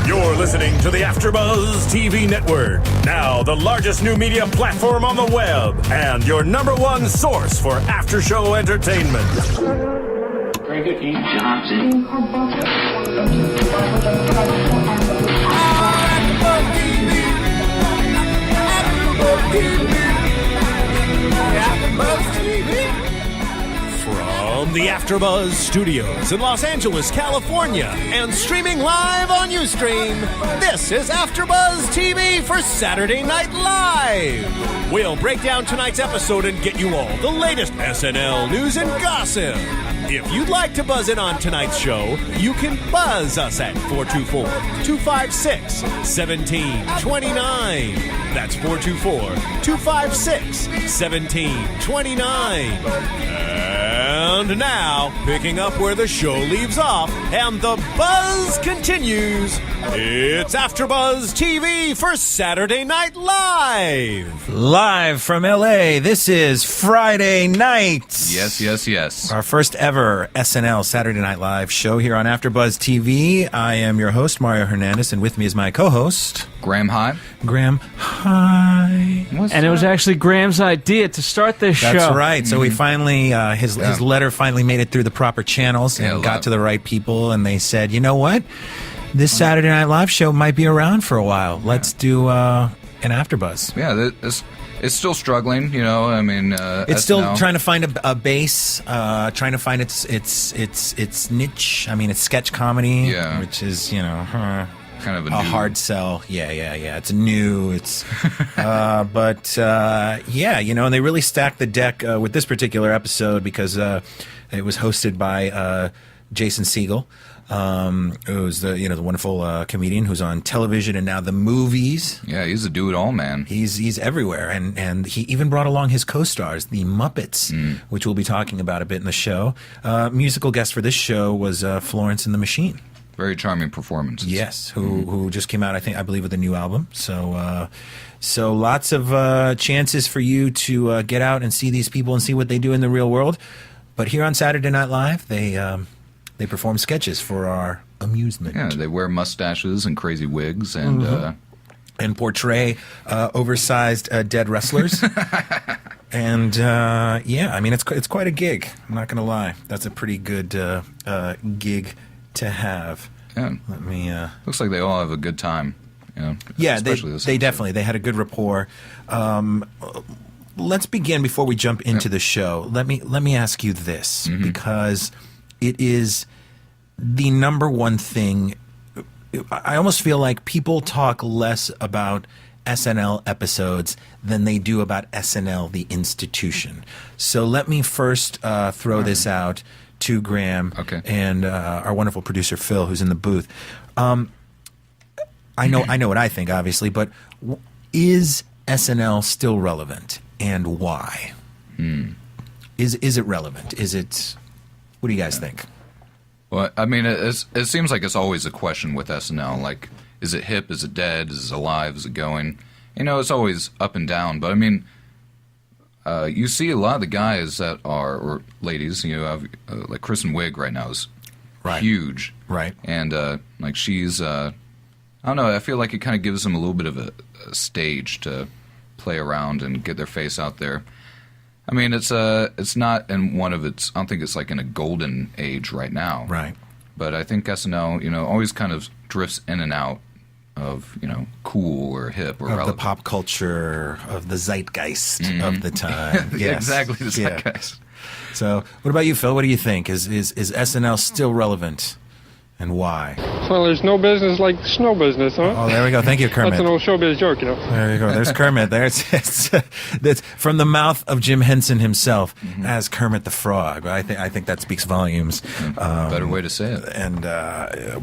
You're listening to the AFTERBUZZ TV Network, now the largest new media platform on the web, and your #1 source for after-show entertainment. Very good, Dean Johnson. From the AFTERBUZZ Studios in Los Angeles, California, and streaming live on Ustream, this is AFTERBUZZ TV for Saturday Night Live. We'll break down tonight's episode and get you all the latest SNL news and gossip. If you'd like to buzz in on tonight's show, you can buzz us at 424-256-1729. That's 424-256-1729. And now, picking up where the show leaves off, and the buzz continues, it's AFTERBUZZ TV for Saturday Night Live. Live from L.A., this is Friday night. Yes, yes, yes. Our first ever SNL Saturday Night Live show here on AFTERBUZZ TV. I am your host, Mario Hernandez, and with me is my co-host... Graham, hi. Graham, hi. And it was actually Graham's idea to start this show. That's right. So we finally, his letter finally made it through the proper channels and got to the right people, and they said, you know what? This Saturday Night Live show might be around for a while. Let's do an AFTERBUZZ. Yeah, it's still struggling, you know. I mean, it's still trying to find a base, trying to find its niche. I mean, it's sketch comedy, which is, you know, kind of a hard sell. Yeah. It's new. It's, yeah, you know, and they really stacked the deck with this particular episode because it was hosted by Jason Segal, who's the wonderful comedian who's on television and now the movies. Yeah, he's a do-it-all man. He's everywhere, and he even brought along his co-stars, the Muppets, which we'll be talking about a bit in the show. Musical guest for this show was Florence and the Machine. Very charming performance. Yes, who just came out, I believe, with a new album. So lots of chances for you to get out and see these people and see what they do in the real world. But here on Saturday Night Live, they perform sketches for our amusement. Yeah, they wear mustaches and crazy wigs and portray oversized dead wrestlers. And yeah, I mean, it's quite a gig. I'm not going to lie. That's a pretty good gig to have. Yeah. Let me looks like they all have a good time, you know. Yeah, they definitely had a good rapport. Let's begin before we jump into the show. Let me ask you this, because it is the #1 thing. I almost feel like people talk less about SNL episodes than they do about SNL the institution. So let me first throw this out to Graham and our wonderful producer Phil, who's in the booth. I know what I think, obviously, but is SNL still relevant, and why? Is it relevant? Is it? What do you guys think? Well, I mean, it seems like it's always a question with SNL. Like, is it hip? Is it dead? Is it alive? Is it going? You know, it's always up and down. But I mean, you see a lot of the guys that are, or ladies, you know, like Kristen Wiig right now is huge. Right. And like she's, I don't know, I feel like it kind of gives them a little bit of a stage to play around and get their face out there. I mean, it's not in one of its, I don't think it's like in a golden age right now. Right. But I think SNL, you know, always kind of drifts in and out of, you know, cool or hip or relevant. The pop culture, of the zeitgeist of the time. Yes. Exactly, the zeitgeist. So, what about you, Phil? What do you think? Is SNL still relevant, and why? Well, there's no business like snow business, huh? Oh, there we go. Thank you, Kermit. That's an old showbiz joke, you know. There you go. There's Kermit. That's from the mouth of Jim Henson himself as Kermit the Frog. I think that speaks volumes. Better way to say it. And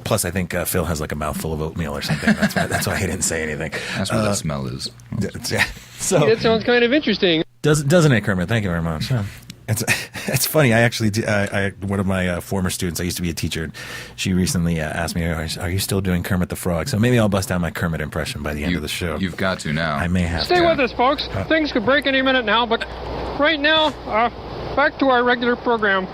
plus, I think Phil has like a mouthful of oatmeal or something. That's why he didn't say anything. That's what that smell is. So that sounds kind of interesting. Doesn't it, Kermit? Thank you very much. Yeah. It's funny. I actually, one of my former students, I used to be a teacher. She recently asked me, "Are you still doing Kermit the Frog?" So maybe I'll bust out my Kermit impression by the end of the show. You've got to now. I may have. Stay with us, folks. Things could break any minute now, but right now, Back to our regular program.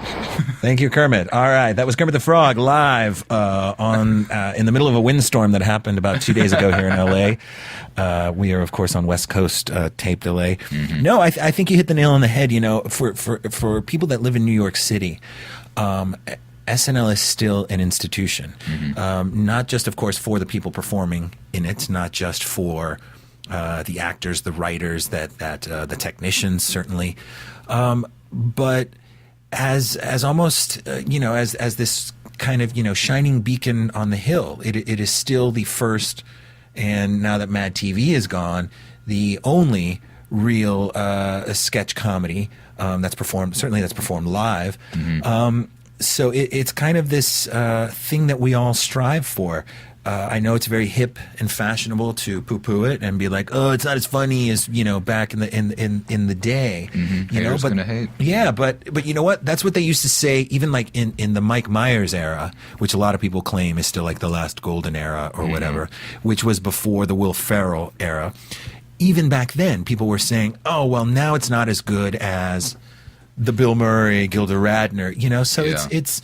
Thank you, Kermit. All right, that was Kermit the Frog live in the middle of a windstorm that happened about 2 days ago here in L.A. We are, of course, on West Coast tape delay. No, I think you hit the nail on the head. You know, for people that live in New York City, SNL is still an institution, not just, of course, for the people performing in it, not just for the actors, the writers, the technicians, certainly, but as almost as this kind of shining beacon on the hill. It is still the first, and now that Mad TV is gone, the only real sketch comedy that's performed live. So it's kind of this thing that we all strive for. I know it's very hip and fashionable to poo-poo it and be like, oh, it's not as funny as back in the day. Haters gonna hate. Yeah, but you know what? That's what they used to say, even like in the Mike Myers era, which a lot of people claim is still like the last golden era or whatever, which was before the Will Ferrell era. Even back then, people were saying, oh, well, now it's not as good as the Bill Murray, Gilda Radner, so it's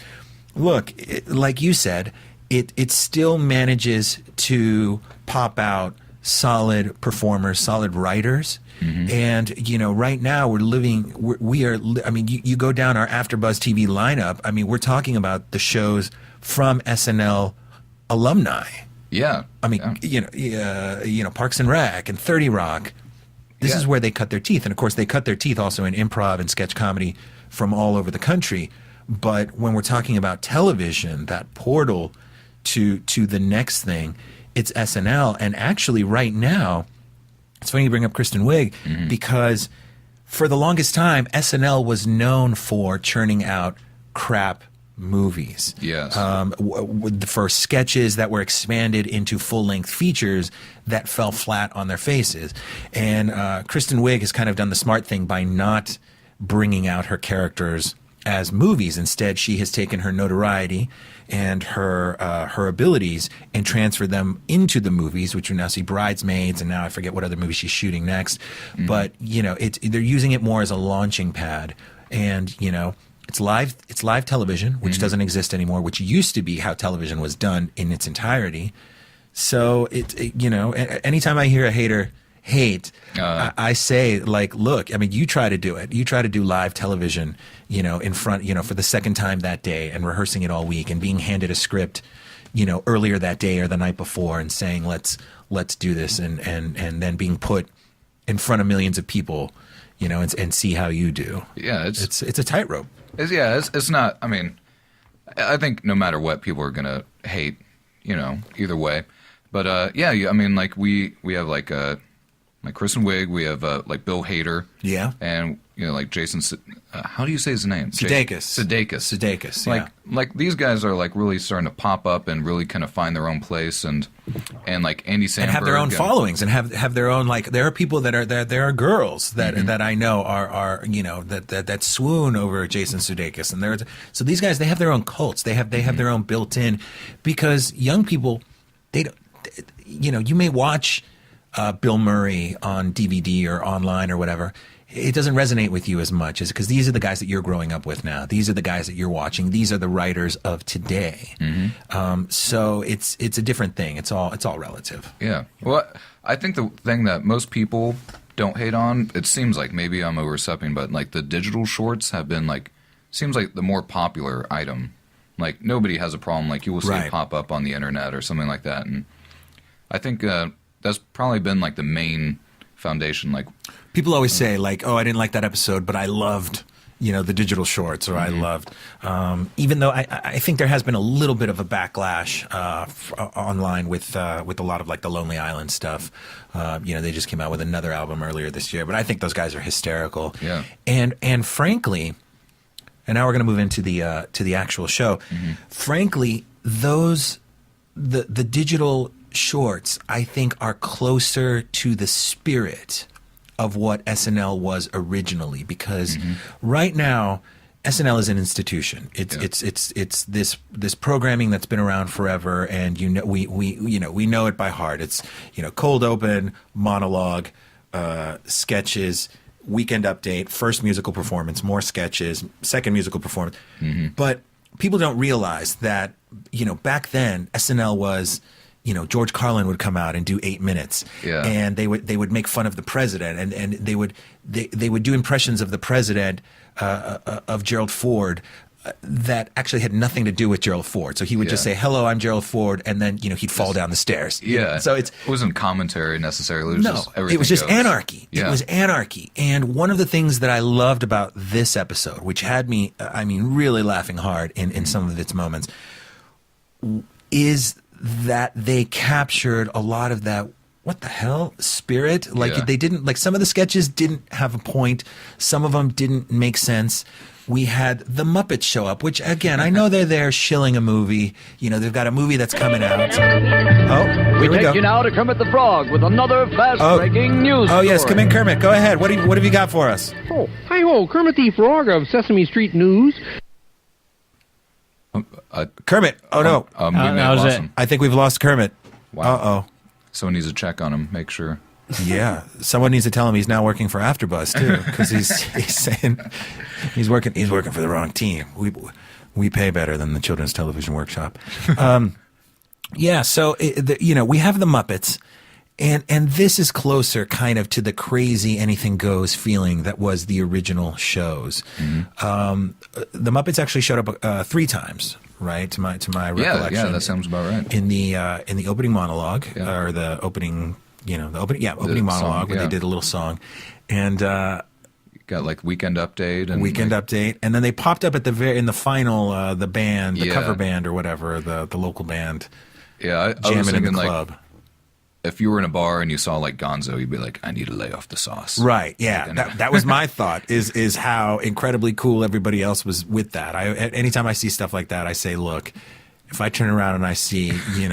look, like you said, it still manages to pop out solid performers, solid writers. And, right now you go down our AfterBuzz TV lineup. I mean, we're talking about the shows from SNL alumni. Yeah. I mean, Parks and Rec and 30 Rock. This is where they cut their teeth. And, of course, they cut their teeth also in improv and sketch comedy from all over the country. But when we're talking about television, that portal to the next thing, it's SNL. And actually right now, it's funny you bring up Kristen Wiig because for the longest time, SNL was known for churning out crap movies. Yes. For sketches that were expanded into full-length features that fell flat on their faces. And Kristen Wiig has kind of done the smart thing by not bringing out her characters as movies. Instead, she has taken her notoriety and her abilities and transferred them into the movies, which we now see Bridesmaids, and now I forget what other movie she's shooting next. But they're using it more as a launching pad, and it's live television, which doesn't exist anymore, which used to be how television was done in its entirety. So anytime I hear a hater hate, I say, like, look, I mean, you try to do it. You try to do live television, in front, for the second time that day and rehearsing it all week and being handed a script, earlier that day or the night before and saying, let's do this and then being put in front of millions of people, and see how you do. Yeah. It's a tightrope. It's not, I mean, I think no matter what, people are going to hate, either way. But, I mean, like, we have, like Kristen Wiig, we have, like, Bill Hader. Yeah. And, like, Jason, how do you say his name? Sudeikis, yeah. Like, these guys are, like, really starting to pop up and really kind of find their own place and like, Andy Samberg. And have their own followings and have their own, like, there are people there are girls that I know are that swoon over Jason Sudeikis. And so these guys, they have their own cults. They have their own built-in, because young people, they don't, you may watch Bill Murray on DVD or online or whatever. It doesn't resonate with you as much because these are the guys that you're growing up with now. These are the guys that you're watching. These are the writers of today. So it's a different thing. It's all relative. Yeah. Well, I think the thing that most people don't hate on, it seems like, maybe I'm overstepping, but like the digital shorts have been like, seems like the more popular item. Like nobody has a problem. Like you will see it pop up on the internet or something like that. And I think that's probably been like the main foundation. Like people always say like, oh, I didn't like that episode, but I loved, the digital shorts, or I loved, even though I think there has been a little bit of a backlash online with a lot of like the Lonely Island stuff. They just came out with another album earlier this year, but I think those guys are hysterical. Yeah. And frankly, and now we're going to move into the actual show. Frankly, the digital shorts, I think, are closer to the spirit of what SNL was originally, because right now SNL is an institution. It's this programming that's been around forever, and we know it by heart. It's cold open, monologue, sketches, Weekend Update, first musical performance, more sketches, second musical performance. But people don't realize that, back then SNL was, George Carlin would come out and do 8 minutes, and they would make fun of the president, and they would do impressions of the president, of Gerald Ford, that actually had nothing to do with Gerald Ford. So he would just say, "Hello, I'm Gerald Ford," and then he'd fall down the stairs. Yeah. So it wasn't commentary necessarily. It was just everything it was just goes. anarchy. Yeah. It was anarchy. And one of the things that I loved about this episode, which had me, really laughing hard in some of its moments, is that they captured a lot of that. What the hell? Spirit? They didn't, some of the sketches didn't have a point. Some of them didn't make sense. We had the Muppets show up, which, again, I know they're there shilling a movie. They've got a movie that's coming out. Oh, here we go. You now to Kermit the Frog with another fast-breaking news Oh, yes, story. come in, Kermit. Go ahead. What have you got for us? Oh, hi-ho, Kermit the Frog of Sesame Street News. Kermit. Oh, no. We may have that was lost it. him. I think we've lost Kermit. Wow. Uh-oh. Someone needs to check on him, make sure. Yeah, someone needs to tell him he's now working for AFTERBUZZ too, because he's saying he's working for the wrong team. We pay better than the Children's Television Workshop. Yeah, so we have the Muppets, and this is closer kind of to the crazy anything goes feeling that was the original shows. The Muppets actually showed up 3 times. Right, to my recollection. Yeah, that sounds about right. In the opening monologue, or the opening, opening monologue, where they did a little song, and got Weekend Update and Update, and then they popped up at in the final, the band, the cover band or whatever, the local band. Yeah, I was jamming in the thinking, club. If you were in a bar and you saw Gonzo, you'd be like, I need to lay off the sauce. Right. Yeah. That was my thought is how incredibly cool everybody else was with that. Anytime I see stuff like that, I say, look, if I turn around and I see,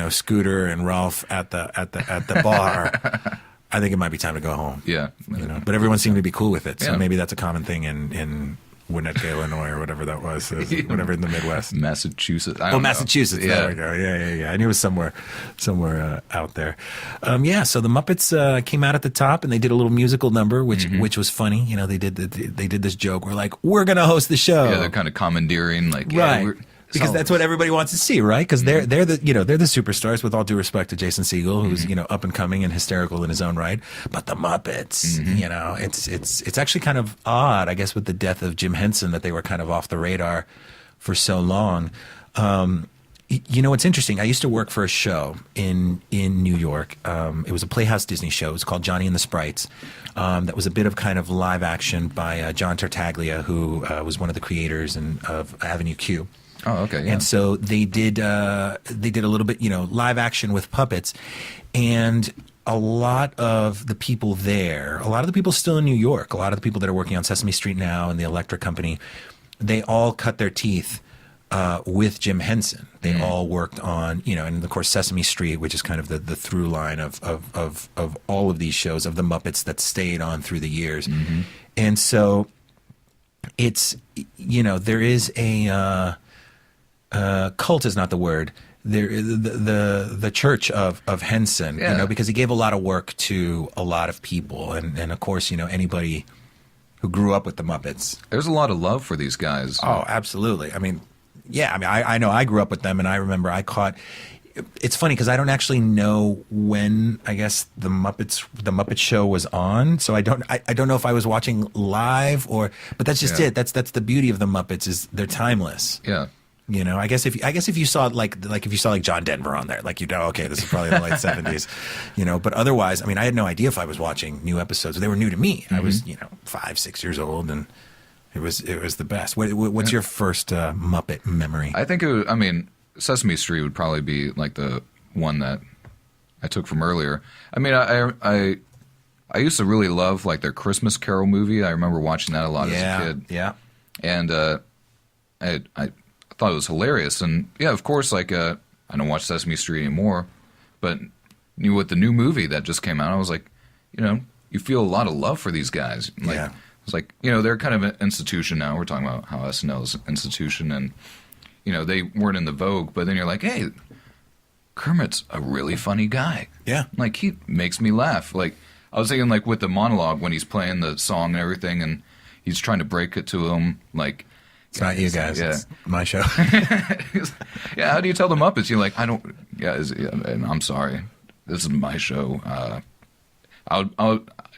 Scooter and Ralph at the bar, I think it might be time to go home. Yeah. But everyone seemed to be cool with it. So Yeah. maybe that's a common thing in Winnetka, Illinois, or whatever that was, whatever in the Midwest. Massachusetts. I don't know. Massachusetts. Yeah. There we go. Yeah. I knew it was somewhere out there. So the Muppets came out at the top, and they did a little musical number, which was funny. They did this joke. We're like, we're gonna host the show. Yeah, they're kind of commandeering, right. Because that's what everybody wants to see, right? Because they're the superstars. With all due respect to Jason Segal, who's up and coming and hysterical in his own right, but the Muppets, it's actually kind of odd, I guess, with the death of Jim Henson, that they were kind of off the radar for so long. It's interesting. I used to work for a show in New York. It was a Playhouse Disney show. It was called Johnny and the Sprites. That was a bit of kind of live action by John Tartaglia, who was one of the creators of Avenue Q. Oh, okay. Yeah. And so they did a little bit, live action with puppets, and a lot of the people there, a lot of the people still in New York, a lot of the people that are working on Sesame Street now and the Electric Company, they all cut their teeth with Jim Henson. They all worked on, and of course Sesame Street, which is kind of the through line of all of these shows of the Muppets that stayed on through the years. And so it's, there is a cult is not the word. The church of Henson, because he gave a lot of work to a lot of people, and of course, anybody who grew up with the Muppets. There's a lot of love for these guys. Oh, absolutely. I know I grew up with them, and I remember I caught. It's funny because I don't actually know when, I guess, the Muppet Show was on, so I don't know if I was watching live but that's just it. That's the beauty of the Muppets, is they're timeless. Yeah. I guess if you saw if you saw John Denver on there, okay, this is probably the late 70s, but otherwise, I had no idea if I was watching new episodes. They were new to me. I was, 5-6 years old, and it was the best. What's your first Muppet memory? I think Sesame Street would probably be like the one that I took from earlier. I used to really love their Christmas Carol movie. I remember watching that a lot as a kid. Yeah. And I thought it was hilarious. And yeah, of course, I don't watch Sesame Street anymore, but with the new movie that just came out, I was like, you feel a lot of love for these guys. It's like, they're kind of an institution now. We're talking about how SNL is an institution, and they weren't in the vogue, but then you're like, hey, Kermit's a really funny guy. Yeah. He makes me laugh. I was thinking like with the monologue when he's playing the song and everything, and he's trying to break it to him, like. It's not you guys. Yeah. It's my show. Yeah, how do you tell the Muppets? You're like, I don't. Yeah, and I'm sorry. This is my show.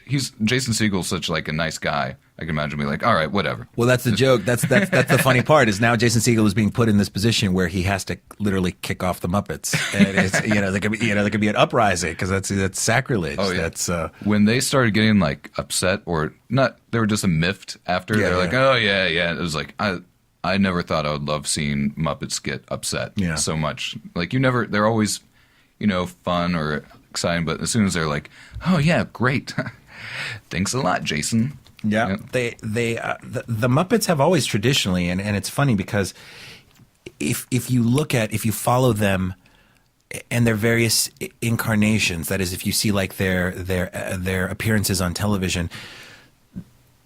Jason Segal's such like a nice guy. I can imagine me like, all right, whatever. Well, that's the joke. That's the funny part is now Jason Segal is being put in this position where he has to literally kick off the Muppets, and it's there could be an uprising because that's sacrilege. Oh yeah, that's when they started getting like upset or not, they were just miffed after. Yeah, they're like, oh yeah. It was like I never thought I would love seeing Muppets get upset so much. Like they're always, fun or exciting, but as soon as they're like, oh yeah, great, thanks a lot, Jason. Yeah, the Muppets have always traditionally, and it's funny because if you follow them and their various incarnations, that is, if you see like their appearances on television,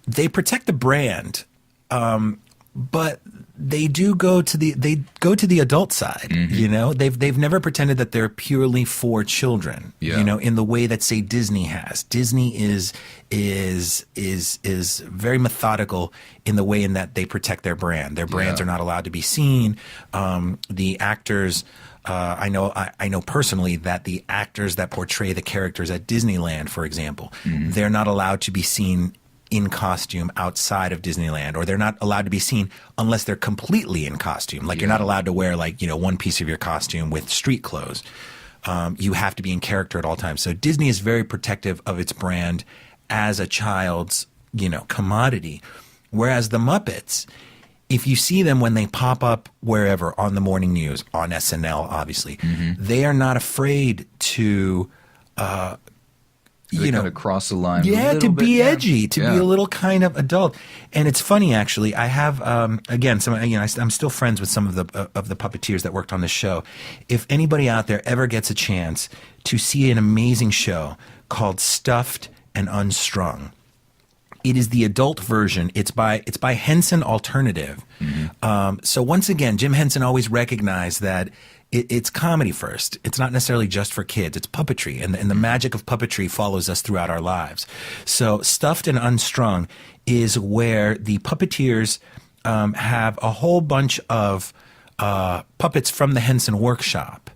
they protect the brand, but they go to the adult side. They've never pretended that they're purely for children. In the way that say Disney has. Disney is very methodical in the way in that they protect their brand. Their brands are not allowed to be seen. The actors. I know personally that the actors that portray the characters at Disneyland, for example, they're not allowed to be seen in costume outside of Disneyland, or they're not allowed to be seen unless they're completely in costume. Like you're not allowed to wear one piece of your costume with street clothes. You have to be in character at all times. So Disney is very protective of its brand as a child's, commodity. Whereas the Muppets, if you see them when they pop up wherever on the morning news, on SNL, obviously, they are not afraid to, kind of cross the line. Yeah, to be edgy, to be a little kind of adult. And it's funny, actually. I have again, I'm still friends with some of the puppeteers that worked on this show. If anybody out there ever gets a chance to see an amazing show called Stuffed and Unstrung, it is the adult version. It's by Henson Alternative. So once again, Jim Henson always recognized that it's comedy first. It's not necessarily just for kids. It's puppetry, and the magic of puppetry follows us throughout our lives. So Stuffed and Unstrung is where the puppeteers have a whole bunch of puppets from the Henson workshop,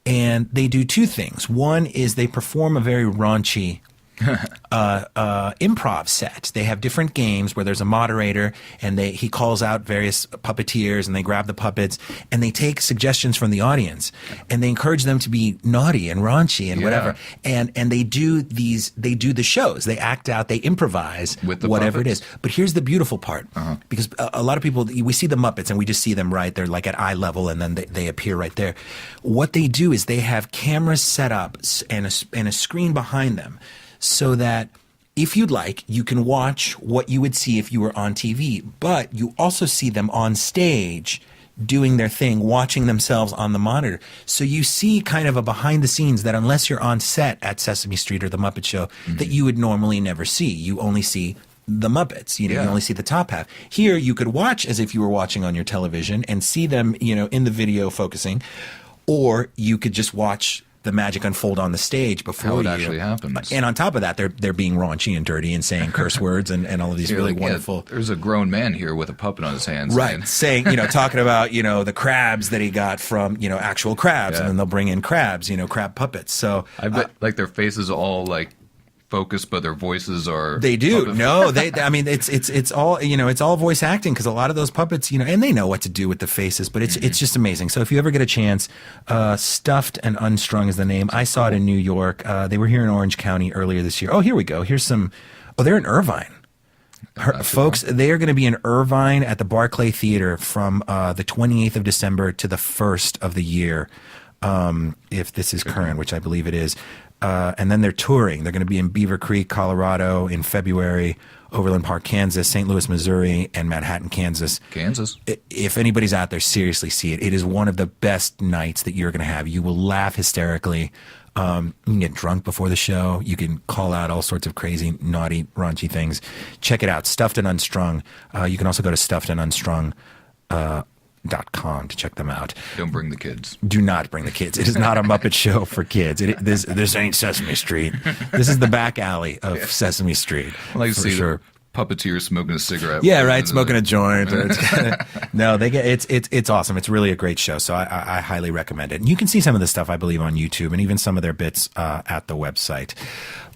and they do two things. One is they perform a very raunchy improv set. They have different games where there's a moderator and he calls out various puppeteers and they grab the puppets and they take suggestions from the audience and they encourage them to be naughty and raunchy and whatever. And they do the shows. They act out, they improvise with whatever puppets. It is. But here's the beautiful part, because a lot of people, we see the Muppets and we just see them right. They're like at eye level and then they appear right there. What they do is they have cameras set up and a screen behind them, so that if you'd like, you can watch what you would see if you were on TV, but you also see them on stage doing their thing, watching themselves on the monitor. So you see kind of a behind the scenes that unless you're on set at Sesame Street or The Muppet Show, that you would normally never see. You only see the Muppets, you only see the top half. Here you could watch as if you were watching on your television and see them, in the video focusing, or you could just watch the magic unfold on the stage before how it actually happens. And on top of that, they're being raunchy and dirty and saying curse words and all of these really wonderful. There's a grown man here with a puppet on his hands, right? Saying talking about the crabs that he got from actual crabs, and then they'll bring in crabs, crab puppets. So I bet like their faces all like focused, but their voices are. They do. puppet. No, they. I mean, it's all it's all voice acting because a lot of those puppets, and they know what to do with the faces, but it's just amazing. So if you ever get a chance, Stuffed and Unstrung is the name. I saw it in New York. They were here in Orange County earlier this year. Oh, here we go. Here's some. Oh, they're in Irvine. Folks, they are going to be in Irvine at the Barclay Theater from the 28th of December to the 1st of the year, if this is current, which I believe it is. And then they're touring. They're going to be in Beaver Creek, Colorado in February, Overland Park, Kansas, St. Louis, Missouri, and Manhattan, Kansas. If anybody's out there, seriously see it. It is one of the best nights that you're going to have. You will laugh hysterically. You can get drunk before the show. You can call out all sorts of crazy, naughty, raunchy things. Check it out, Stuffed and Unstrung. You can also go to stuffedandunstrung.com muppetshow.com to check them out. Don't bring the kids. Do not bring the kids. It is not a Muppet Show for kids. This ain't Sesame Street. This is the back alley of Sesame Street. I like to for see sure. the puppeteer smoking a cigarette. Yeah, right. Smoking a joint. No, they get it's awesome. It's really a great show. So I highly recommend it. And you can see some of the stuff, I believe, on YouTube and even some of their bits at the website.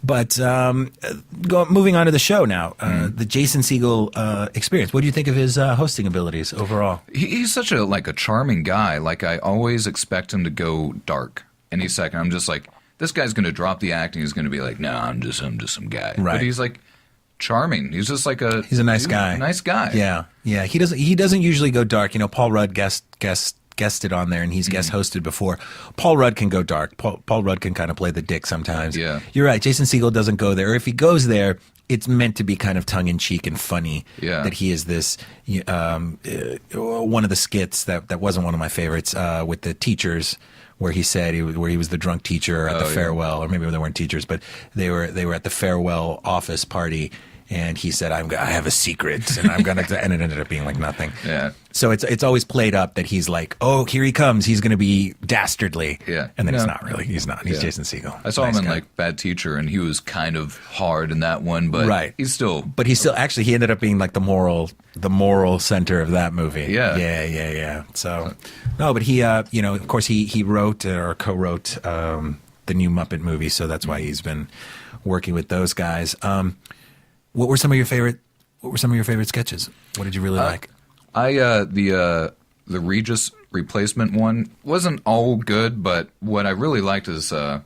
But moving on to the show now, the Jason Segal experience. What do you think of his hosting abilities overall? He's such a charming guy. Like, I always expect him to go dark any second. I'm just like, this guy's going to drop the acting. He's going to be like, no, I'm just some guy. Right. But he's like charming. He's just like he's a nice guy. Nice guy. Yeah. He doesn't usually go dark. You know, Paul Rudd guested on there, and he's guest hosted before. Paul Rudd can go dark. Paul Rudd can kind of play the dick sometimes. Yeah. You're right. Jason Segal doesn't go there. Or if he goes there, it's meant to be kind of tongue in cheek and funny. Yeah. That he is this. One of the skits that wasn't one of my favorites with the teachers, where he said he was the drunk teacher at the farewell, or maybe they weren't teachers, but they were at the farewell office party. And he said, I have a secret, and I'm going to, and it ended up being like nothing. Yeah. So it's always played up that he's like, oh, here he comes. He's going to be dastardly. Yeah. And then he's not really. He's not. He's Jason Segal. I saw Nice him in guy. Bad Teacher, and he was kind of hard in that one, but Right. he's still. But he ended up being like the moral center of that movie. Yeah. Yeah. So, no, but he, of course he wrote or co-wrote the new Muppet movie. So that's why he's been working with those guys. What were some of your favorite sketches? What did you really like? The Regis replacement one wasn't all good, but what I really liked is they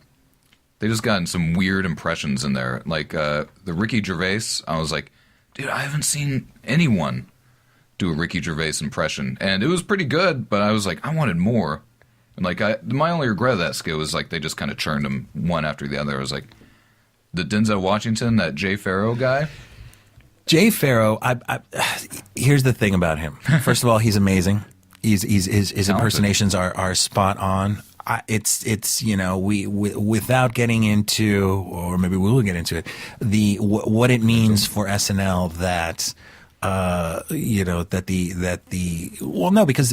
just got some weird impressions in there. Like the Ricky Gervais, I was like, dude, I haven't seen anyone do a Ricky Gervais impression, and it was pretty good. But I was like, I wanted more. And my only regret of that skit was like they just kind of churned them one after the other. I was like, the Denzel Washington, that Jay Farrow guy. Jay Farrow, here's the thing about him. First of all, he's amazing. His impersonations are spot on. Without getting into, or maybe we will get into it, what it means for SNL that because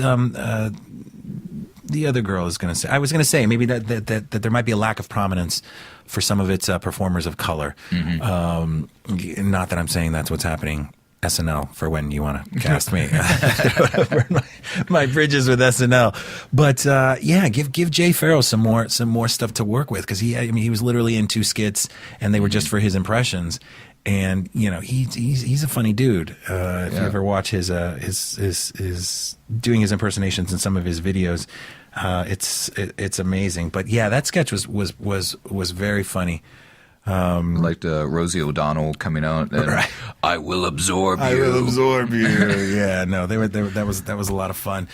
the other girl is going to say, I was going to say maybe that there might be a lack of prominence for some of its performers of color. Mm-hmm. Not that I'm saying that's what's happening. SNL for when you want to cast me. my bridges with SNL, but give Jay Farrow some more stuff to work with, because he was literally in 2 skits and they were just for his impressions. And he's a funny dude. If you ever watch his doing his impersonations in some of his videos, it's amazing. But yeah, that sketch was very funny. I liked Rosie O'Donnell coming out and Right. I will absorb you. I will absorb you. Yeah, no, that was a lot of fun.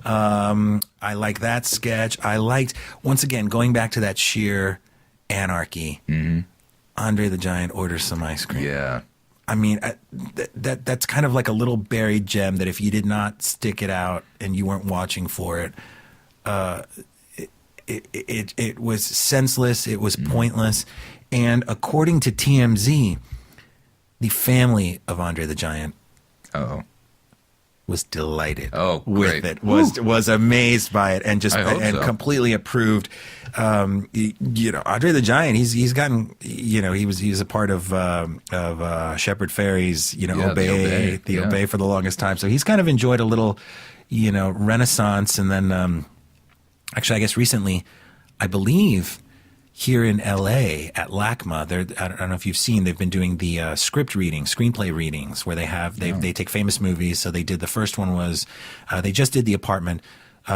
I like that sketch. I liked, once again, going back to that sheer anarchy. Mm-hmm. Andre the Giant orders some ice cream. Yeah. I mean, that's kind of like a little buried gem that if you did not stick it out and you weren't watching for it, it was senseless. It was pointless. And according to TMZ, the family of Andre the Giant was delighted with it. Was amazed by it and completely approved. Andre the Giant, he's gotten, he's a part of Shepard Fairey's, Obey for the longest time. So he's kind of enjoyed a little, renaissance. And then, actually, I guess recently, I believe here in LA at LACMA, I don't know if you've seen, they've been doing the screenplay readings, where they take famous movies. So they did, the first one was, they just did The Apartment.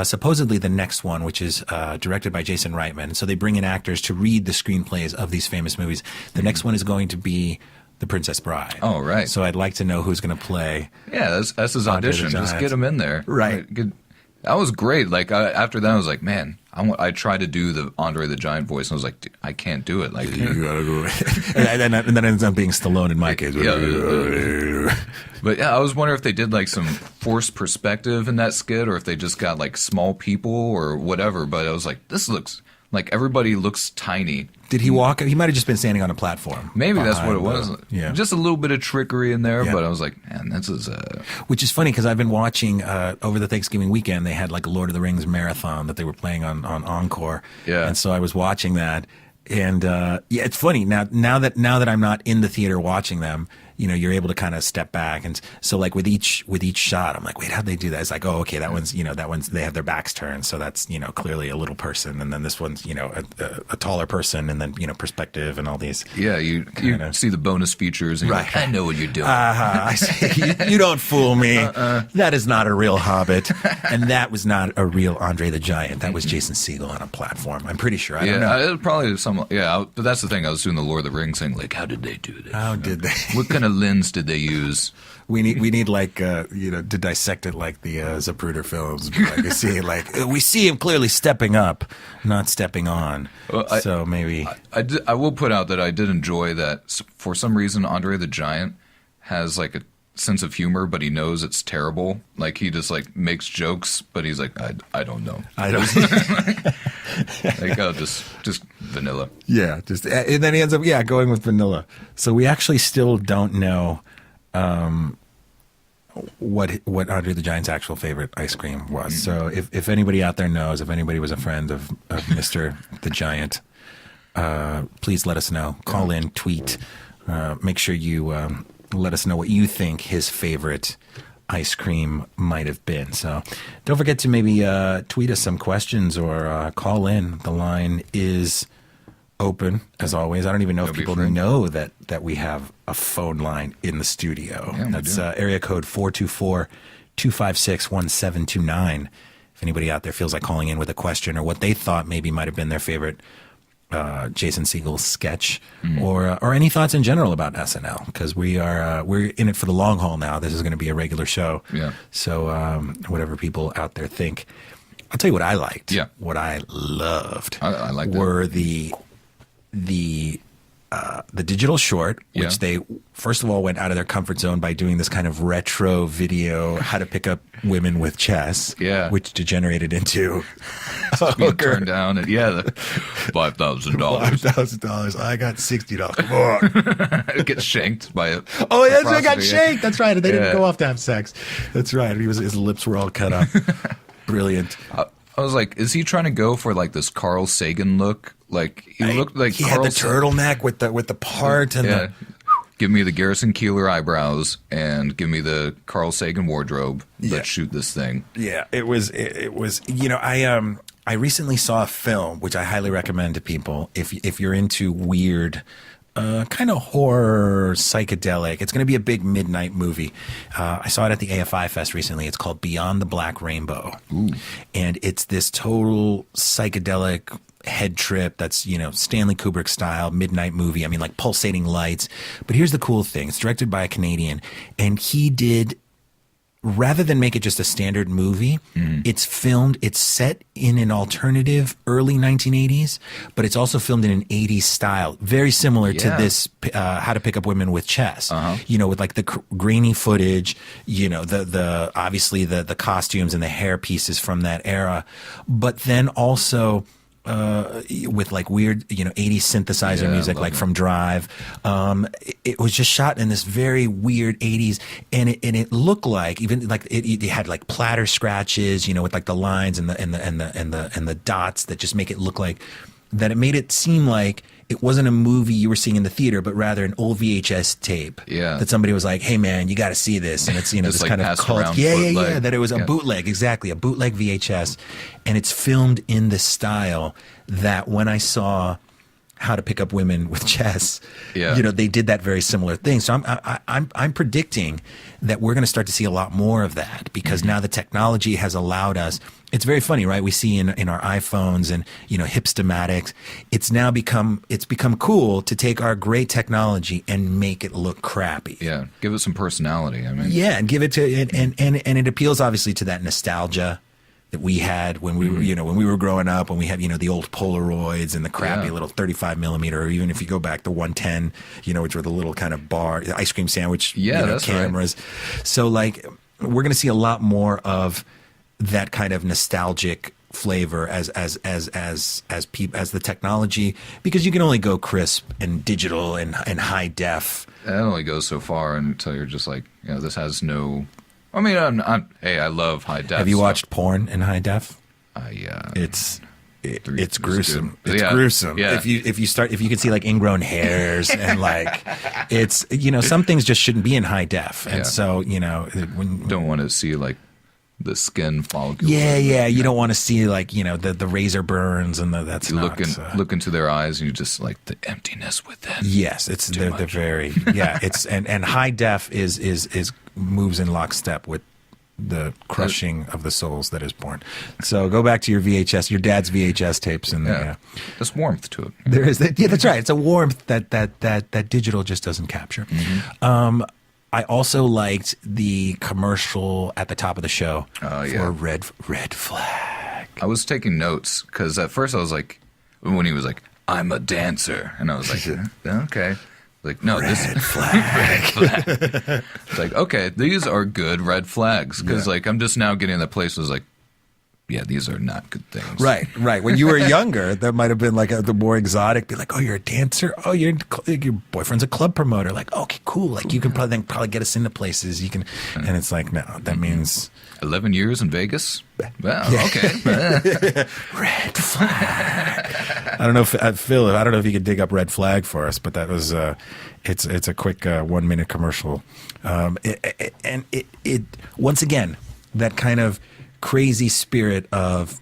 Supposedly the next one, which is directed by Jason Reitman. And so they bring in actors to read the screenplays of these famous movies. The next one is going to be The Princess Bride. Oh, right. So I'd like to know who's going to play. Yeah, that's his audition. Just get him in there. Right. That was great. After that, I was like, man, I tried to do the Andre the Giant voice, and I was like, dude, I can't do it. You gotta do it. and then it ends up being Stallone in my case. But yeah, I was wondering if they did some forced perspective in that skit, or if they just got small people or whatever. But I was like, this looks Like everybody looks tiny. Did he walk? He might have just been standing on a platform. Maybe that's what it was. Yeah. Just a little bit of trickery in there, Yeah. but I was like, man, this is Which is funny because I've been watching over the Thanksgiving weekend. They had like a Lord of the Rings marathon that they were playing on Encore. Yeah. And so I was watching that, and yeah, it's funny now that I'm not in the theater watching them. You know, you're able to kind of step back, and so like with each shot, I'm like, wait, how'd they do that? It's like, oh, okay, that one's they have their backs turned, so that's clearly a little person, and then this one's a taller person, and then perspective and all these. Yeah, you see the bonus features, and you're like, I know what you're doing. I see. You don't fool me. That is not a real Hobbit, and that was not a real Andre the Giant. That was Jason Segal on a platform. I'm pretty sure. I don't know. It was probably some. Yeah, but that's the thing. I was doing the Lord of the Rings thing. Like, how did they do this? How did they? What kind of lens did they use? We need like to dissect it like the Zapruder films. Like we see him clearly stepping up, not stepping on. Well, so maybe I will put out that I did enjoy that. For some reason, Andre the Giant has like a sense of humor, but he knows it's terrible. Like he just like makes jokes, but he's like, I don't know. I don't. Like just vanilla. Yeah, and then he ends up going with vanilla. So we actually still don't know what Andre the Giant's actual favorite ice cream was. So if anybody out there knows, if anybody was a friend of Mr. the Giant, please let us know. Call in, tweet. Make sure you let us know what you think his favorite ice cream might have been. So don't forget to maybe tweet us some questions or call in. The line is open as always. I don't even know if people know that we have a phone line in the studio. Yeah, that's area code 424-256-1729. If anybody out there feels like calling in with a question or what they thought maybe might have been their favorite Jason Segal sketch, or any thoughts in general about SNL, because we're in it for the long haul now. This is going to be a regular show. Yeah. So whatever people out there think, I'll tell you what I liked. Yeah. What I loved. I liked were the digital short, which they first of all went out of their comfort zone by doing this kind of retro video, how to pick up women with chess, which degenerated into being turned down at $5,000. $5,000. I got $60 more. Get shanked by it. Oh, that's right. I got shanked. That's right. They didn't go off to have sex. That's right. His lips were all cut up. Brilliant. I was like, is he trying to go for like this Carl Sagan look? Like he looked like he Carl had the turtleneck with the part and the. Give me the Garrison Keillor eyebrows and give me the Carl Sagan wardrobe. Let's shoot this thing. Yeah, it was. I recently saw a film which I highly recommend to people if you're into weird. Kind of horror, psychedelic. It's going to be a big midnight movie. I saw it at the AFI Fest recently. It's called Beyond the Black Rainbow. Ooh. And it's this total psychedelic head trip that's, Stanley Kubrick style midnight movie. I mean, like pulsating lights. But here's the cool thing. It's directed by a Canadian, and he did, rather than make it just a standard movie, it's set in an alternative early 1980s, but it's also filmed in an 80s style, very similar to this How to Pick Up Women with Chess. With like the grainy footage, the obviously the costumes and the hair pieces from that era, but then also with like weird, 80s synthesizer music, like from Drive. It was just shot in this very weird 80s, and it looked like even like it had like platter scratches, with like the lines and the dots that just make it look like that. It made it seem like it wasn't a movie you were seeing in the theater, but rather an old VHS tape. Yeah. That somebody was like, "Hey man, you got to see this," and it's this like kind of cult. Yeah. That it was a bootleg, exactly, a bootleg VHS, and it's filmed in this style that when I saw How to Pick Up Women with Chess, they did that very similar thing. So I'm predicting that we're going to start to see a lot more of that, because now the technology has allowed us. It's very funny, right? We see in our iPhones and Hipstomatics, it's become cool to take our great technology and make it look crappy. Yeah, give it some personality. I mean, and give it to and it appeals obviously to that nostalgia that we had when we were, when we were growing up, when we had, the old Polaroids and the crappy little 35 millimeter, or even if you go back to 110, which were the little kind of the ice cream sandwich, that's cameras. Right. So like, we're going to see a lot more of that kind of nostalgic flavor as the technology, because you can only go crisp and digital and high def. It only goes so far until you're just like, this has no. I mean, hey, I love high def. Have you stuff. watched porn in high def? It's gruesome. It's gruesome. Yeah. If you can see like ingrown hairs and like it's some things just shouldn't be in high def, and so when don't want to see like the skin follicles. Yeah. You don't want to see like the razor burns and that's you not. Look into their eyes and you just like the emptiness within. Yes, they're very it's and high def is moves in lockstep with the crushing of the souls that is born. So go back to your dad's VHS tapes, and there's warmth to it. There is, that's right. It's a warmth that digital just doesn't capture. Mm-hmm. I also liked the commercial at the top of the show for Red Flag. I was taking notes because at first I was like, when he was like, "I'm a dancer," and I was like, okay. Like, no, red flag. Red flag. It's like, okay, these are good red flags. Because, like, I'm just now getting to the place where I was like, yeah, these are not good things. Right. When you were younger, that might have been like the more exotic. Be like, oh, you're a dancer. Oh, your boyfriend's a club promoter. Like, okay, cool. Like, you can probably get us into places. You can, and it's like, no, that means 11 years in Vegas. Well, okay. Red flag. I don't know if Phil. I don't know if you could dig up Red Flag for us, but that was it's a quick 1 minute commercial, and it once again that kind of crazy spirit of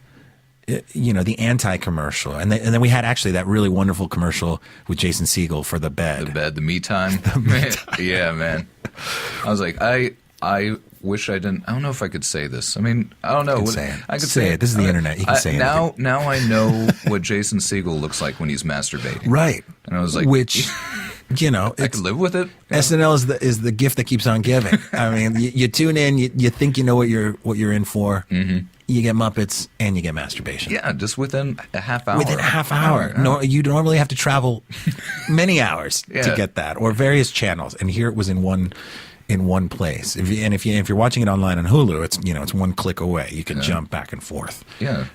the anti-commercial, and then we had actually that really wonderful commercial with Jason Segal for the me time. Yeah, man. I was like, I wish I didn't. I don't know if I could say this. I mean, I don't know. I could say it. This is the internet. You can say it. Now I know what Jason Segal looks like when he's masturbating. Right. And I was like, which. I could live with it. SNL is the gift that keeps on giving. I mean, you tune in, you think you know what you're in for. Mm-hmm. You get Muppets and you get masturbation. Yeah, just within a half hour. Within a half hour. No, you normally have to travel many hours to get that, or various channels. And here it was in one place. If you're watching it online on Hulu, it's one click away. You can jump back and forth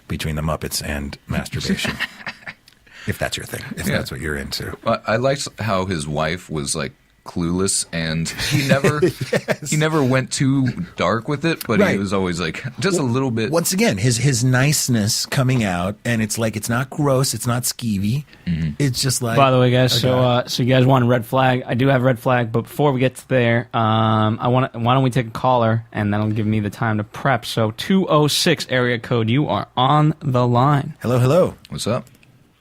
between the Muppets and masturbation. If that's your thing, if that's what you're into. I liked how his wife was like clueless, and he never went too dark with it, but he was always like just a little bit. Once again, his niceness coming out, and it's like it's not gross, it's not skeevy. Mm-hmm. It's just like. By the way, guys, so you guys want a Red Flag? I do have Red Flag, but before we get to there, why don't we take a caller, and that'll give me the time to prep. So 206 area code, you are on the line. Hello. What's up?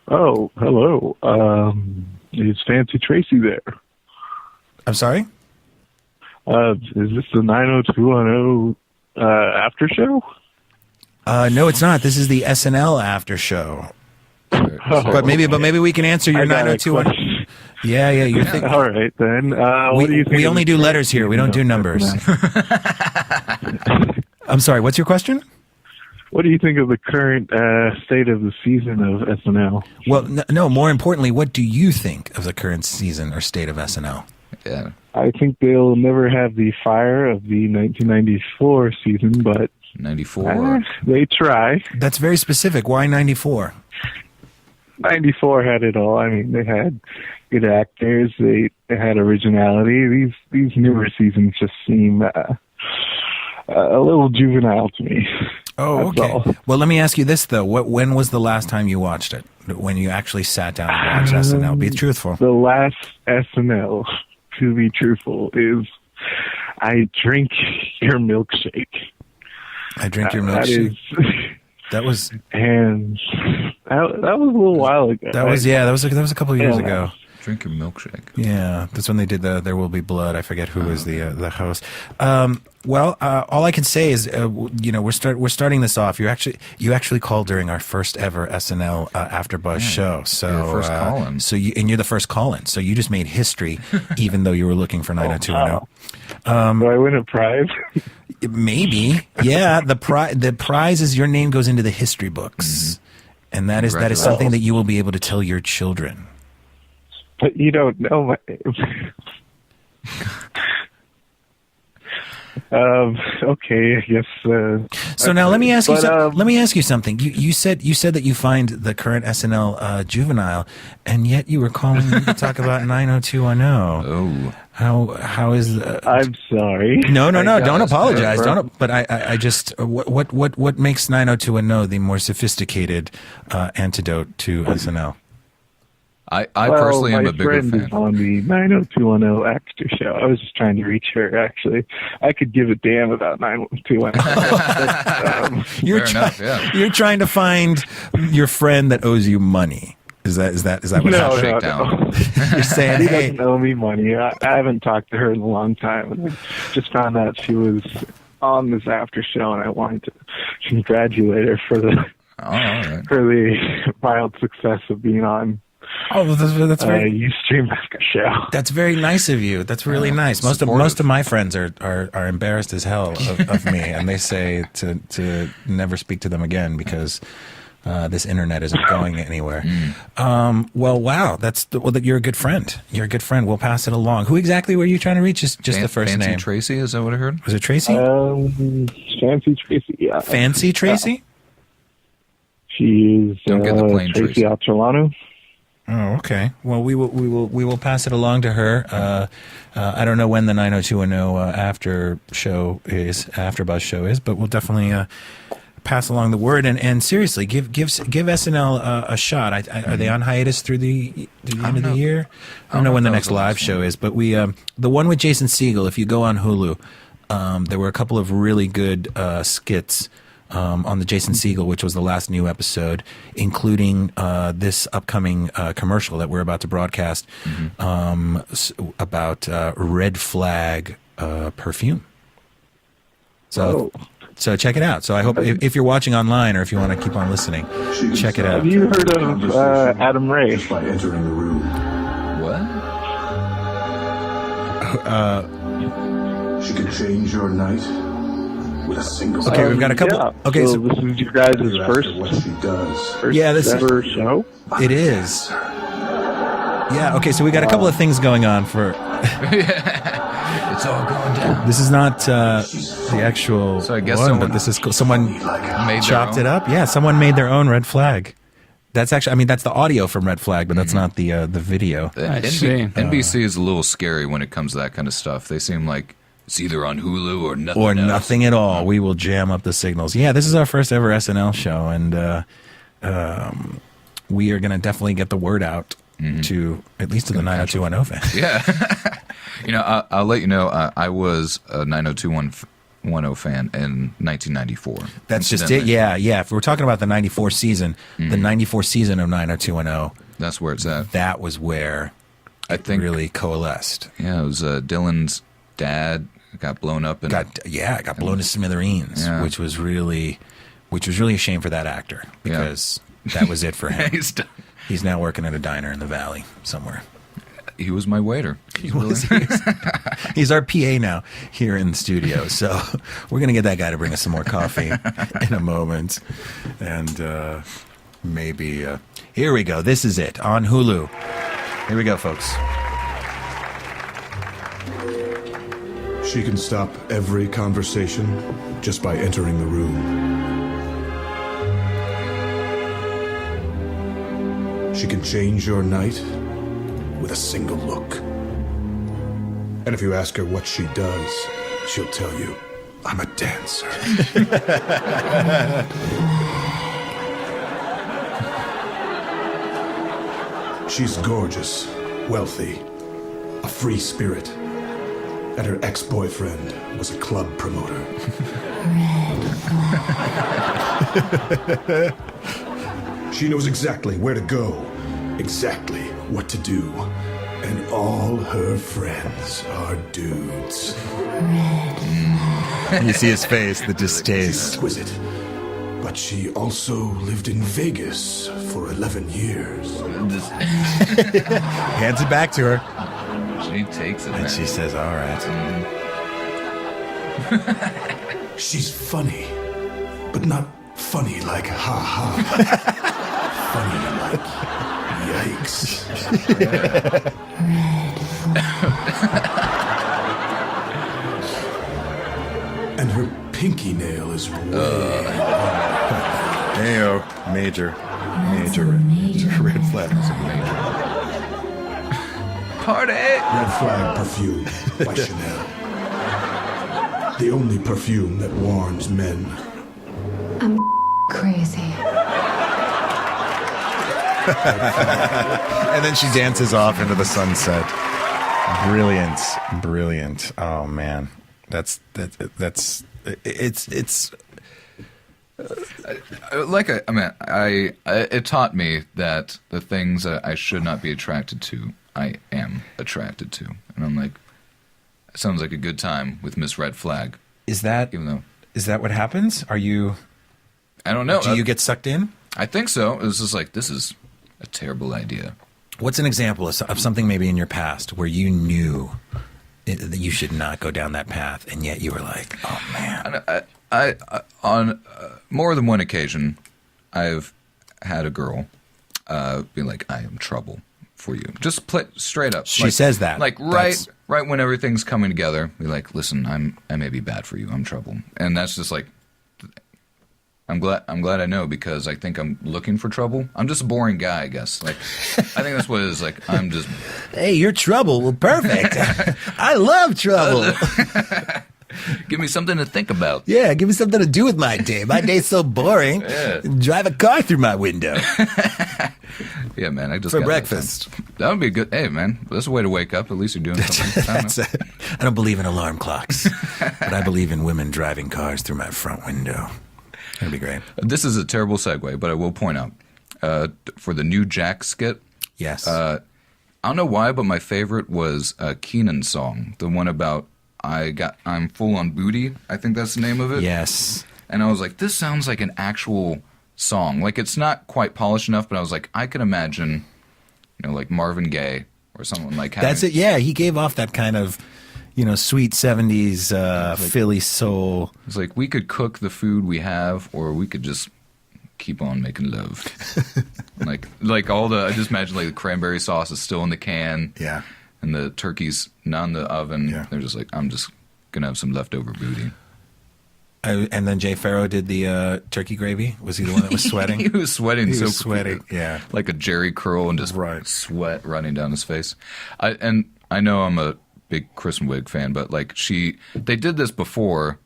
Oh, hello. Is Fancy Tracy there? I'm sorry? Is this the 90210 after show? No, it's not. This is the SNL after show. But maybe we can answer your 90210. Yeah. You're thinking. All right, then. What do you think? We only do letters here. We don't do numbers. I'm sorry. What's your question? What do you think of the current state of the season of SNL? Well, no, more importantly, what do you think of the current season or state of SNL? Yeah. I think they'll never have the fire of the 1994 season, but 94. They try. That's very specific. Why 94? 94 had it all. I mean, they had good actors. They had originality. These newer seasons just seem a little juvenile to me. Oh, That's okay. all. Well, let me ask you this, though. When was the last time you watched it? When you actually sat down and watched SNL? Be truthful. The last SNL, to be truthful, is I Drink Your Milkshake. I Drink Your Milkshake? That was... And that was a little while ago. That was a couple of years ago. Drink Your Milkshake. Yeah, that's when they did the There Will Be Blood. I forget who was the host. Well, all I can say is, we're starting this off. You actually called during our first ever SNL AfterBuzz show. So you're the first call-in. You're the first call-in. So you just made history, even though you were looking for 90210. Do I win a prize? Maybe, yeah. The prize is your name goes into the history books, and that is something that you will be able to tell your children. But you don't know my... Okay, I guess. So now let me ask you. but, Let me ask you something. You said that you find the current SNL juvenile, and yet you were calling me to talk about 90210. Oh, how is? I'm sorry. No. Don't that's apologize. fair. Don't. But I just what makes 90210 the more sophisticated antidote to SNL? I personally am a bigger My friend is fan. on the 90210 Actor Show. I was just trying to reach her, actually. I could give a damn about 90210. You're Fair enough, yeah. You're trying to find your friend that owes you money. Is that what No, happened? You're saying, She hey, doesn't owe me money. I haven't talked to her in a long time. And I just found out she was on this after show, and I wanted to congratulate her for the Oh, all right. for the mild success of being on that's very Ustream after show. that's very nice of you. That's really nice. Most of my friends are embarrassed as hell of me, and they say to never speak to them again because this internet isn't going anywhere. Well, wow, you're a good friend. You're a good friend. We'll pass it along. Who exactly were you trying to reach? Just the first Fancy name. Tracy, is that what I heard? Was it Tracy? Fancy Tracy, yeah. Fancy Tracy? She is Don't get the plain Tracy Tracy. Altolano. Oh, okay. Well, we will pass it along to her. I don't know when the 90210 AfterBuzz show is, but we'll definitely pass along the word. And seriously, give SNL a shot. Are they on hiatus through the end of the year? I don't know when the next live show is, but we the one with Jason Segal. If you go on Hulu, there were a couple of really good skits. On the Jason Segal, which was the last new episode, including this upcoming commercial that we're about to broadcast about Red Flag perfume. So check it out. So I hope if you're watching online or if you want to keep on listening, check it out. Have you heard of Adam Ray? By entering the room. What? She could change your night with a single. Okay, we've got a couple. Yeah. Okay, so this is your guys' What she does. first this ever show. It is. Yeah. Okay, so we got a couple of things going on for. It's all going down. This is not the actual So I guess one, someone but this is someone Made their chopped own? it up. Yeah, someone made their own Red Flag. That's actually, I mean, that's the audio from Red Flag, but that's not the video. I see. NBC is a little scary when it comes to that kind of stuff. They seem like it's either on Hulu or nothing. Or else. nothing at all. We will jam up the signals. Yeah, this is our first ever SNL show, and we are going to definitely get the word out to at least to the 90210 fans. Yeah. I'll let you know. I was a 90210 fan in 1994. That's just it. Yeah. If we're talking about the 94 season, the 94 season of 90210, That's where it's at. that was where I think really coalesced. Yeah, it was Dylan's dad got blown up and Got blown to smithereens, Yeah. which was really a shame for that actor because that was it for him. he's done. He's now working at a diner in the valley somewhere. He was my waiter. He's our PA now here in the studio. So we're going to get that guy to bring us some more coffee in a moment. And maybe, here we go. This is it on Hulu. Here we go, folks. She can stop every conversation just by entering the room. She can change your night with a single look. And if you ask her what she does, she'll tell you, I'm a dancer. She's gorgeous, wealthy, a free spirit. And her ex-boyfriend was a club promoter. She knows exactly where to go, exactly what to do. And all her friends are dudes. You see his face, the She's distaste. exquisite. But she also lived in Vegas for 11 years. Hands it back to her. She takes it, And man. she says, all right. She's funny, but not funny like ha-ha. Funny like yikes. And her pinky nail is way. Ayo, major red flag. Party! Red Flag perfume by Chanel. The only perfume that warns men. I'm crazy. And then she dances off into the sunset. Brilliant. Oh man, it's it taught me that the things that I should not be attracted to, I am attracted to, and I'm like, it sounds like a good time with Miss Red Flag. Is that what happens? Are you? I don't know. Do you get sucked in? I think so. It was just like, this is a terrible idea. What's an example of something maybe in your past where you knew that you should not go down that path, and yet you were like, oh man. I on more than one occasion, I've had a girl be like, I am trouble for you. Just play straight up. She says that. Like right when everything's coming together, be like, listen, I may be bad for you. I'm trouble. And that's just like, I'm glad I know, because I think I'm looking for trouble. I'm just a boring guy, I guess. Like, I think that's what it is. Like, I'm just. Hey, you're trouble. Well, perfect. I love trouble. Give me something to think about. Yeah, give me something to do with my day. My day's so boring. Yeah. Drive a car through my window. Yeah, man. I just for got breakfast. That would be good. Hey, man, that's a way to wake up. At least you're doing something. I don't believe in alarm clocks, but I believe in women driving cars through my front window. That'd be great. This is a terrible segue, but I will point out for the new Jack skit. Yes. I don't know why, but my favorite was Keenan's song, the one about I'm full on booty. I think that's the name of it. Yes. And I was like, this sounds like an actual song. Like, it's not quite polished enough, but I was like, I can imagine, like Marvin Gaye or someone like having. That's it. Yeah, he gave off that kind of, sweet 70s Philly soul. It's like, we could cook the food we have, or we could just keep on making love. like I just imagine like the cranberry sauce is still in the can. Yeah. And the turkey's not in the oven. Yeah. They're just like, I'm just going to have some leftover booty. And then Jay Farrow did the turkey gravy. Was he the one that was sweating? He was sweating. He was sweating, yeah. Like a Jerry curl and just sweat running down his face. And I know I'm a big Kristen Wiig fan, but like they did this before,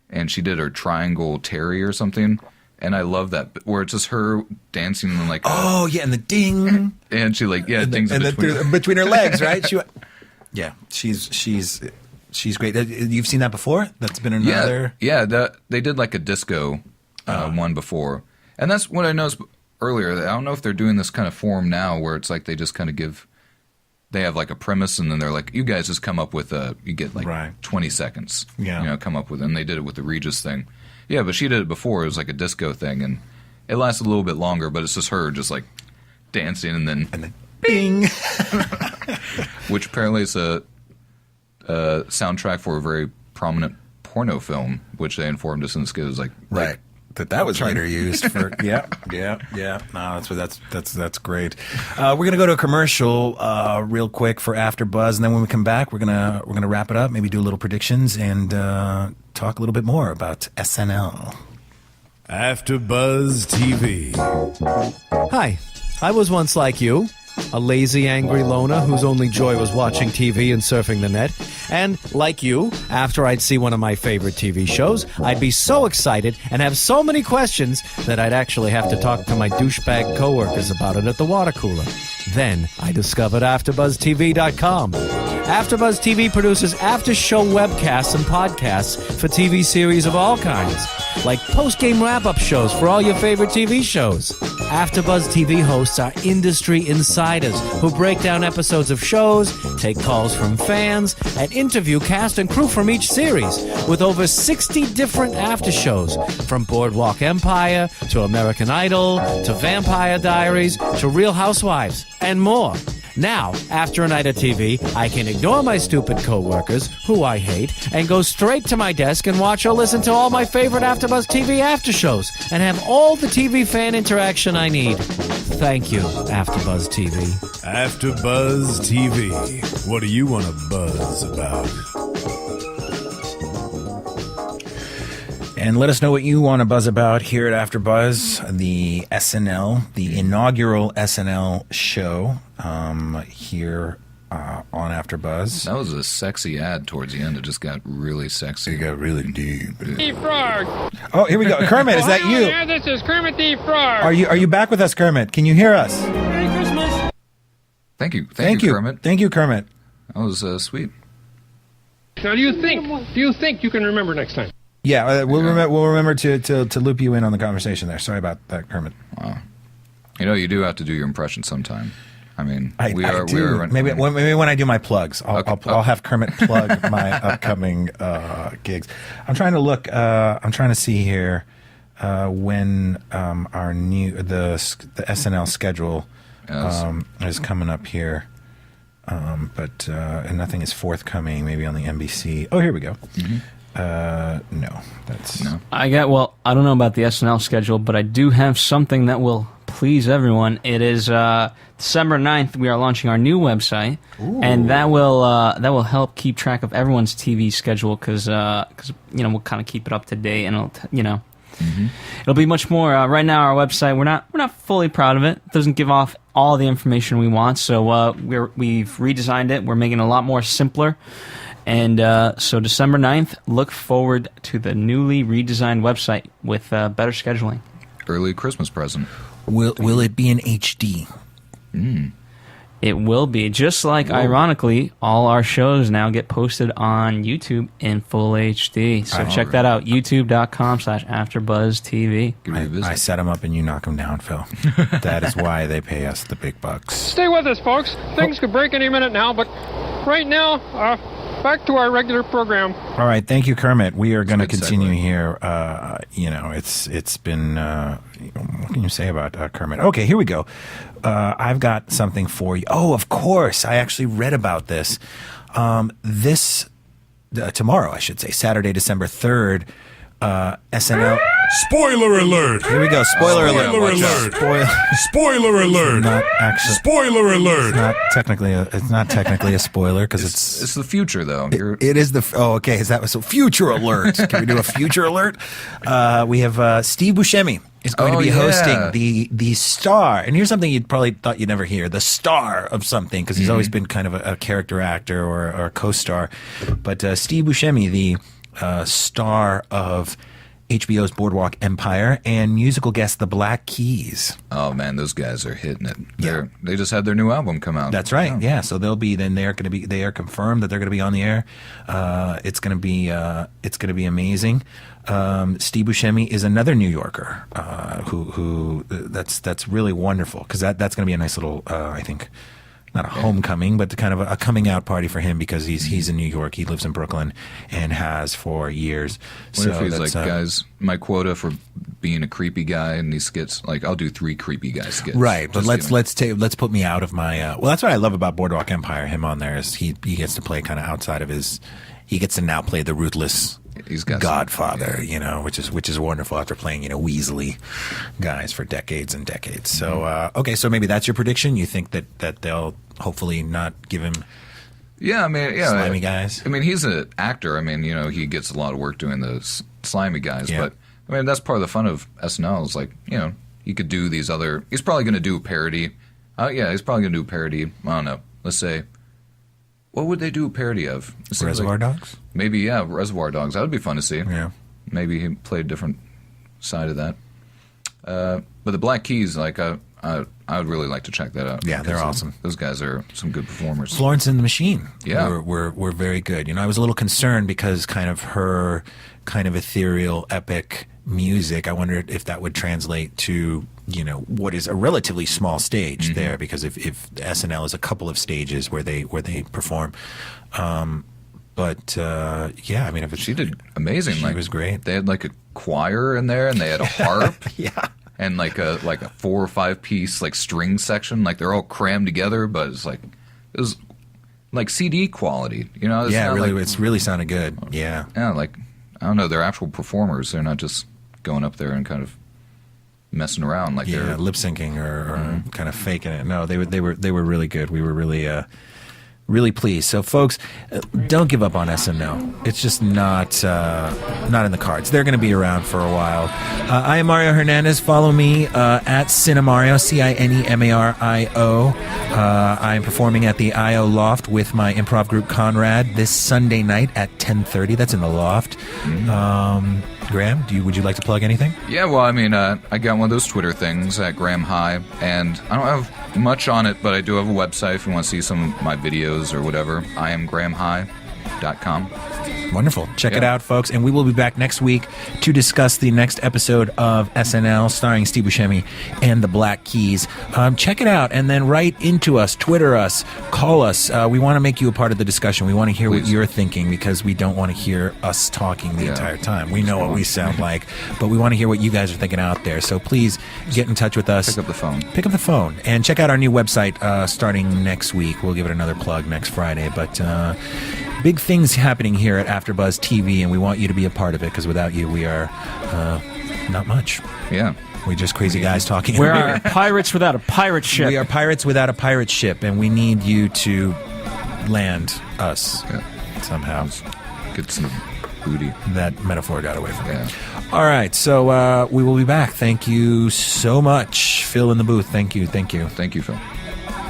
and she did her Triangle Terry or something. And I love that, where it's just her dancing and like, oh yeah, and the ding, and she like dings in between her legs, right? She's great. You've seen that before? That's been another. Yeah. They did like a disco one before, and that's what I noticed earlier. I don't know if they're doing this kind of form now, where it's like they just kind of they have like a premise, and then they're like, you guys just come up with you get like 20 seconds, come up with it. And they did it with the Regis thing. Yeah, but she did it before. It was like a disco thing, and it lasted a little bit longer, but it's just her just like dancing and then bing. Which apparently is a soundtrack for a very prominent porno film, which they informed us in the skit. It was like, right. That was later used for yeah. No, that's great. We're gonna go to a commercial real quick for AfterBuzz, and then when we come back, we're gonna wrap it up. Maybe do a little predictions and talk a little bit more about SNL. AfterBuzz TV. Hi, I was once like you. A lazy, angry loner whose only joy was watching TV and surfing the net. And, like you, after I'd see one of my favorite TV shows, I'd be so excited and have so many questions that I'd actually have to talk to my douchebag coworkers about it at the water cooler. Then I discovered AfterBuzzTV.com. AfterBuzz TV produces after-show webcasts and podcasts for TV series of all kinds, like post-game wrap-up shows for all your favorite TV shows. AfterBuzz TV hosts are industry insiders who break down episodes of shows, take calls from fans, and interview cast and crew from each series, with over 60 different after shows, from Boardwalk Empire to American Idol to Vampire Diaries to Real Housewives, and more. Now, after a night of TV, I can ignore my stupid coworkers, who I hate, and go straight to my desk and watch or listen to all my favorite AfterBuzz TV after shows, and have all the TV fan interaction I need. Thank you, AfterBuzz TV. AfterBuzz TV. What do you want to buzz about? And let us know what you want to buzz about here at AfterBuzz, the SNL, the inaugural SNL show here on AfterBuzz. That was a sexy ad towards the end. It just got really sexy. It got really deep. The Frog. Oh, here we go. Kermit, is that you? Yeah, this is Kermit the Frog. Are you back with us, Kermit? Can you hear us? Merry Christmas. Thank you. Thank you, Kermit. Thank you, Kermit. That was sweet. Now, do you think you can remember next time? Yeah, we'll remember to loop you in on the conversation there. Sorry about that, Kermit. Wow. You know, you do have to do your impression sometime. I mean, we are maybe when I do my plugs, I'll have Kermit plug my upcoming gigs. I'm trying to look. I'm trying to see here when our the SNL schedule is coming up here. But and nothing is forthcoming. Maybe on the NBC. Oh, here we go. No, that's no. I don't know about the SNL schedule, but I do have something that will please everyone. It is December 9th. We are launching our new website, and that will help keep track of everyone's TV schedule because we'll kind of keep it up to date, and it'll be much more. Right now, our website we're not fully proud of it. It doesn't give off all the information we want, so we've redesigned it. We're making it a lot more simpler. And so December 9th, look forward to the newly redesigned website with better scheduling. Early Christmas present. Will it be in HD? It will be. Just like, ironically, all our shows now get posted on YouTube in full HD. So check that out, youtube.com/AfterBuzzTV. I set them up and you knock them down, Phil. That is why they pay us the big bucks. Stay with us, folks. Things could break any minute now, but right now, back to our regular program. All right, thank you, Kermit. We are going to continue here. It's been. What can you say about Kermit? Okay, here we go. I've got something for you. Oh, of course. I actually read about this. Tomorrow, I should say, Saturday, December 3rd, SNL. Spoiler alert! Here we go. Spoiler alert. Spoiler alert! Not actually. Spoiler alert! It's not technically a spoiler because it's the future though. It is the. Oh, okay. Is that so? Future alert. Can we do a future alert? We have Steve Buscemi is going to be hosting the star. And here's something you'd probably thought you'd never hear: the star of something, because he's always been kind of a character actor or a co-star. But Steve Buscemi, the star of HBO's Boardwalk Empire and musical guest The Black Keys. Oh man, those guys are hitting it. They just had their new album come out. That's right. Yeah, so they'll be. Then they are confirmed that they're going to be on the air. It's going to be amazing. Steve Buscemi is another New Yorker who that's really wonderful because that's going to be a nice little I think. Not a homecoming, but kind of a coming out party for him because he's in New York. He lives in Brooklyn and has for years. What if he's like, guys, my quota for being a creepy guy in these skits, like I'll do 3 creepy guy skits. Right, but let's put me out of my. Well, that's what I love about Boardwalk Empire. Him on there is he gets to play kind of outside of his. He gets to now play the ruthless Godfather, which is wonderful after playing, Weasley guys for decades and decades. So, okay, so maybe that's your prediction. You think that they'll hopefully not give him slimy guys? I mean, he's an actor. I mean, he gets a lot of work doing those slimy guys. Yeah. But, I mean, that's part of the fun of SNL is like, he could do these other... He's probably going to do a parody. He's probably going to do a parody. I don't know. Let's say... What would they do a parody of? Reservoir Dogs? Maybe, Reservoir Dogs. That would be fun to see. Yeah. Maybe he played a different side of that. But the Black Keys, I would really like to check that out. Yeah, they're awesome. Those guys are some good performers. Florence and the Machine. Yeah. Were very good. I was a little concerned because kind of her kind of ethereal, epic music, I wondered if that would translate to... what is a relatively small stage there, because if SNL is a couple of stages where they perform, I mean, she did amazing. She was great. They had like a choir in there, and they had a harp, and like a 4 or 5 piece like string section. Like they're all crammed together, but it was like CD quality. It's really sounded good. Yeah, like I don't know, they're actual performers. They're not just going up there and kind of messing around like they're lip syncing or kind of faking it. No, they were really good. We were really really pleased. So, folks, don't give up on SNL. It's just not in the cards. They're going to be around for a while. I am Mario Hernandez. Follow me at Cinemario, Cinemario. I am performing at the IO Loft with my improv group Conrad this Sunday night at 10:30. That's in the Loft. Graham, would you like to plug anything? Yeah, well, I mean, I got one of those Twitter things at Graham High, and I don't have much on it, but I do have a website if you want to see some of my videos or whatever. IamGrahamHigh.com. Wonderful. Check it out, folks. And we will be back next week to discuss the next episode of SNL starring Steve Buscemi and the Black Keys. Check it out and then write into us, Twitter us, call us. We want to make you a part of the discussion. We want to hear what you're thinking because we don't want to hear us talking the entire time. We know what we sound like, but we want to hear what you guys are thinking out there. So please get in touch with us. Pick up the phone. Pick up the phone. And check out our new website starting next week. We'll give it another plug next Friday. But big things happening here at AfterBuzz TV, and we want you to be a part of it because without you, we are not much. Yeah. We're just crazy guys talking. We are pirates without a pirate ship. We are pirates without a pirate ship, and we need you to land us somehow. Get some booty. That metaphor got away from me. Yeah. All right, so we will be back. Thank you so much. Phil in the booth, thank you. Thank you, Phil.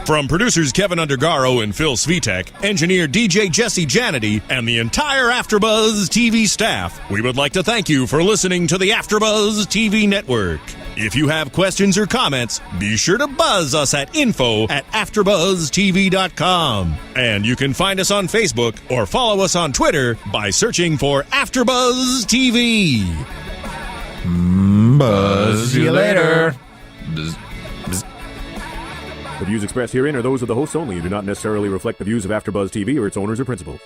From producers Kevin Undergaro and Phil Svitek, engineer DJ Jesse Janity, and the entire AfterBuzz TV staff, we would like to thank you for listening to the AfterBuzz TV network. If you have questions or comments, be sure to buzz us at info@AfterBuzzTV.com. And you can find us on Facebook or follow us on Twitter by searching for AfterBuzz TV. Buzz you later. The views expressed herein are those of the hosts only and do not necessarily reflect the views of AfterBuzz TV or its owners or principals.